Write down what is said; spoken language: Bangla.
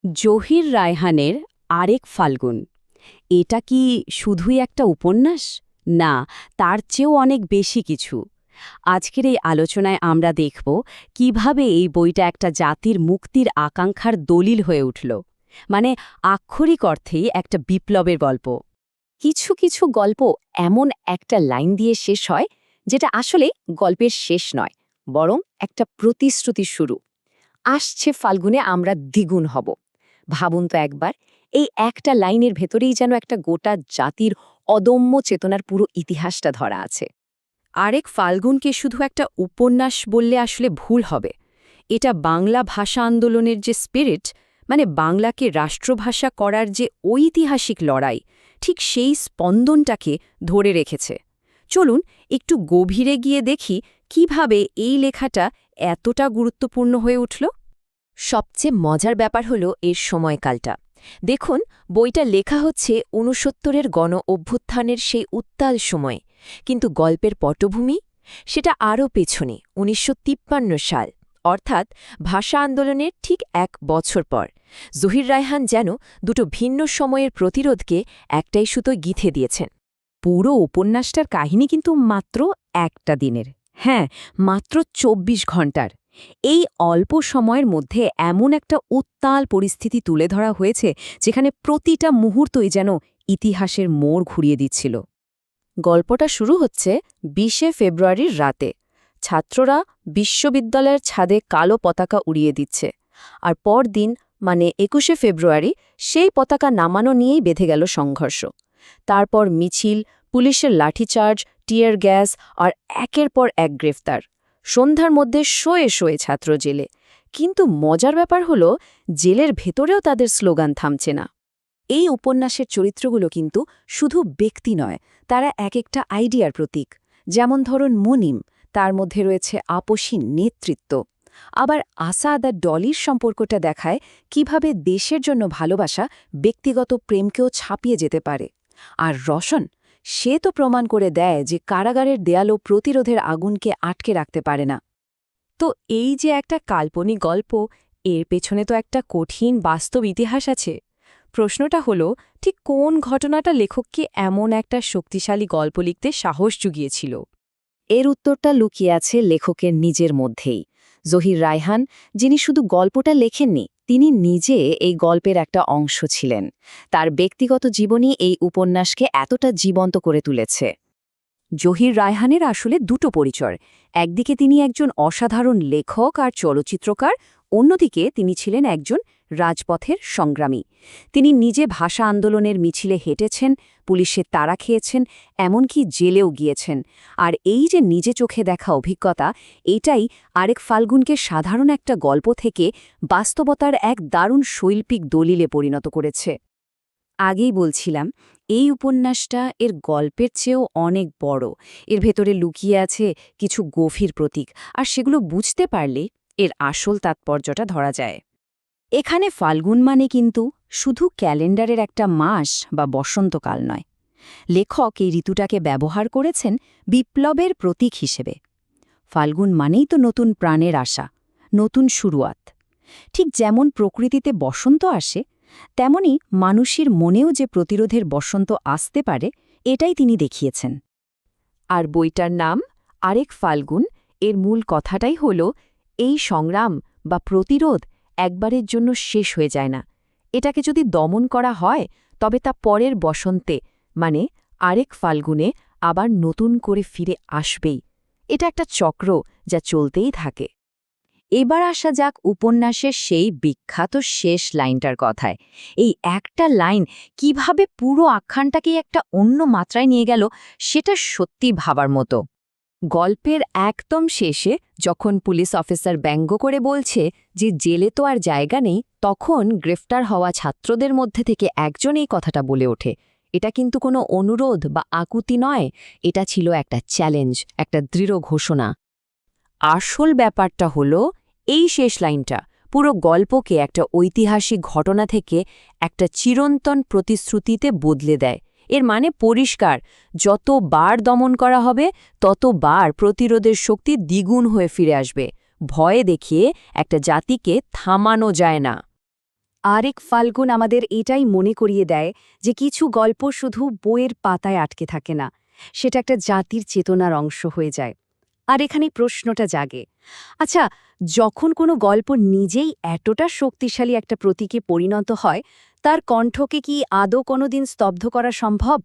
জহির রায়হানের আরেক ফাল্গুন। এটা কি শুধুই একটা উপন্যাস? না, তার চেয়েও অনেক বেশি কিছু। আজকের এই আলোচনায় আমরা দেখব কিভাবে এই বইটা একটা জাতির মুক্তির আকাঙ্ক্ষার দলিল হয়ে উঠল, মানে আক্ষরিক অর্থেই একটা বিপ্লবের গল্প। কিছু কিছু গল্প এমন একটা লাইন দিয়ে শেষ হয় যেটা আসলে গল্পের শেষ নয়, বরং একটা প্রতিশ্রুতির শুরু। আসছে ফাল্গুনে আমরা দ্বিগুণ হব। ভাবুন তো একবার, এই একটা লাইনের ভেতরেই যেন একটা গোটা জাতির অদম্য চেতনার পুরো ইতিহাসটা ধরা আছে। আরেক ফাল্গুনকে শুধু একটা উপন্যাস বললে আসলে ভুল হবে। এটা বাংলা ভাষা আন্দোলনের যে স্পিরিট, মানে বাংলাকে রাষ্ট্রভাষা করার যে ঐতিহাসিক লড়াই, ঠিক সেই স্পন্দনটাকে ধরে রেখেছে। চলুন একটু গভীরে গিয়ে দেখি কিভাবে এই লেখাটা এতটা গুরুত্বপূর্ণ হয়ে উঠল। সবচেয়ে মজার ব্যাপার হলো এর সময়কালটা। দেখুন, বইটা লেখা হচ্ছে ৬৯-এর গণ অভ্যুত্থানের সেই উত্তাল সময়ে, কিন্তু গল্পের পটভূমি সেটা আরও পেছনে, ১৯৫৩ সাল, অর্থাৎ ভাষা আন্দোলনের ঠিক ১ বছর পর। জহির রায়হান যেন দুটো ভিন্ন সময়ের প্রতিরোধকে একটাই সুতোয় গিথে দিয়েছেন। পুরো উপন্যাসটার কাহিনী কিন্তু মাত্র একটা দিনের, হ্যাঁ, মাত্র ২৪ ঘণ্টার। এই অল্প সময়ের মধ্যে এমন একটা উত্তাল পরিস্থিতি তুলে ধরা হয়েছে যেখানে প্রতিটা মুহূর্তই যেন ইতিহাসের মোড় ঘুরিয়ে দিচ্ছিল। গল্পটা শুরু হচ্ছে ২০শে ফেব্রুয়ারির রাতে। ছাত্ররা বিশ্ববিদ্যালয়ের ছাদে কালো পতাকা উড়িয়ে দিচ্ছে, আর পরদিন মানে ২১শে ফেব্রুয়ারি সেই পতাকা নামানো নিয়েই বেঁধে গেল সংঘর্ষ। তারপর মিছিল, পুলিশের লাঠিচার্জ, টিয়ার গ্যাস আর একের পর এক গ্রেফতার। সন্ধ্যার মধ্যে শোয়ে শোয়ে ছাত্র জেলে। কিন্তু মজার ব্যাপার হলো, জেলের ভেতরেও তাদের স্লোগান থামছে না। এই উপন্যাসের চরিত্রগুলো কিন্তু শুধু ব্যক্তি নয়, তারা এক একটা আইডিয়ার প্রতীক। যেমন ধরুন মুনিম, তার মধ্যে রয়েছে আপসী নেতৃত্ব। আবার আসাদ আর ডলির সম্পর্কটা দেখায় কিভাবে দেশের জন্য ভালোবাসা ব্যক্তিগত প্রেমকেও ছাপিয়ে যেতে পারে। আর রসন, সে তো প্রমাণ করে দেয় যে কারাগারের দেয়ালও প্রতিরোধের আগুনকে আটকে রাখতে পারে না। তো এই যে একটা কাল্পনিক গল্প, এর পেছনে তো একটা কঠিন বাস্তব ইতিহাস আছে। প্রশ্নটা হলো, ঠিক কোন ঘটনাটা লেখককে এমন একটা শক্তিশালী গল্প লিখতে সাহস জুগিয়েছিল? এর উত্তরটা লুকিয়ে আছে লেখকের নিজের মধ্যেই। জহির রায়হান, যিনি শুধু গল্পটা লেখেননি, তিনি নিজে এই গল্পের একটা অংশ ছিলেন। তার ব্যক্তিগত জীবনই এই উপন্যাসকে এতটা জীবন্ত করে তুলেছে। জহির রায়হানের আসলে দুটো পরিচয়। একদিকে তিনি একজন অসাধারণ লেখক আর চলচ্চিত্রকার, অন্যদিকে তিনি ছিলেন একজন রাজপথের সংগ্রামী। তিনি নিজে ভাষা আন্দোলনের মিছিলে হেঁটেছেন, পুলিশের তাড়া খেয়েছেন, এমনকি জেলেও গিয়েছেন। আর এই যে নিজে চোখে দেখা অভিজ্ঞতা, এটাই আরেক ফাল্গুনকে সাধারণ একটা গল্প থেকে বাস্তবতার এক দারুণ শৈল্পিক দলিলে পরিণত করেছে। আগেই বলছিলাম, এই উপন্যাসটা এর গল্পের চেয়েও অনেক বড়। এর ভেতরে লুকিয়ে আছে কিছু গভীর প্রতীক, আর সেগুলো বুঝতে পারলে এর আসল তাৎপর্যটা ধরা যায়। এখানে ফাল্গুন মানে কিন্তু শুধু ক্যালেন্ডারের একটা মাস বা বসন্তকাল নয়। লেখক এই ঋতুটাকে ব্যবহার করেছেন বিপ্লবের প্রতীক হিসেবে। ফাল্গুন মানেই তো নতুন প্রাণের আশা, নতুন শুরুয়াত। ঠিক যেমন প্রকৃতিতে বসন্ত আসে, তেমনি মানুষের মনেও যে প্রতিরোধের বসন্ত আসতে পারে, এটাই তিনি দেখিয়েছেন। আর বইটার নাম আরেক ফাল্গুন, এর মূল কথাটাই হল, এই সংগ্রাম বা প্রতিরোধ একবারের জন্য শেষ হয়ে যায় না। এটাকে যদি দমন করা হয়, তবে তা পরের বসন্তে, মানে আরেক ফাল্গুনে আবার নতুন করে ফিরে আসবেই। এটা একটা চক্র যা চলতেই থাকে। এবার আসা যাক উপন্যাসের সেই বিখ্যাত শেষ লাইনটার কথায়। এই একটা লাইন কিভাবে পুরো আখ্যানটাকেই একটা অন্য মাত্রায় নিয়ে গেল, সেটা সত্যি ভাবার মতো। গল্পের একদম শেষে যখন পুলিশ অফিসার ব্যঙ্গ করে বলছে যে জেলে তো আর জায়গা নেই, তখন গ্রেফতার হওয়া ছাত্রদের মধ্যে থেকে একজন এই কথাটা বলে ওঠে। এটা কিন্তু কোনো অনুরোধ বা আকুতি নয়, এটা ছিল একটা চ্যালেঞ্জ, একটা দৃঢ় ঘোষণা। আসল ব্যাপারটা হলো, এই শেষ লাইনটা পুরো গল্পকে একটা ঐতিহাসিক ঘটনা থেকে একটা চিরন্তন প্রতিশ্রুতিতে বদলে দেয়। এর মানে পরিষ্কার, যতবার দমন করা হবে ততবার প্রতিরোধের শক্তি দ্বিগুণ হয়ে ফিরে আসবে। ভয়ে দেখিয়ে একটা জাতিকে থামানো যায় না। আরেক ফাল্গুন আমাদের এটাই মনে করিয়ে দেয় যে কিছু গল্প শুধু বইয়ের পাতায় আটকে থাকে না, সেটা একটা জাতির চেতনার অংশ হয়ে যায়। আর এখানে প্রশ্নটা জাগে, আচ্ছা, যখন কোনো গল্প নিজেই এতটা শক্তিশালী একটা প্রতীকে পরিণত হয়, তার কণ্ঠকে কি আদৌ কোনোদিন স্তব্ধ করা সম্ভব?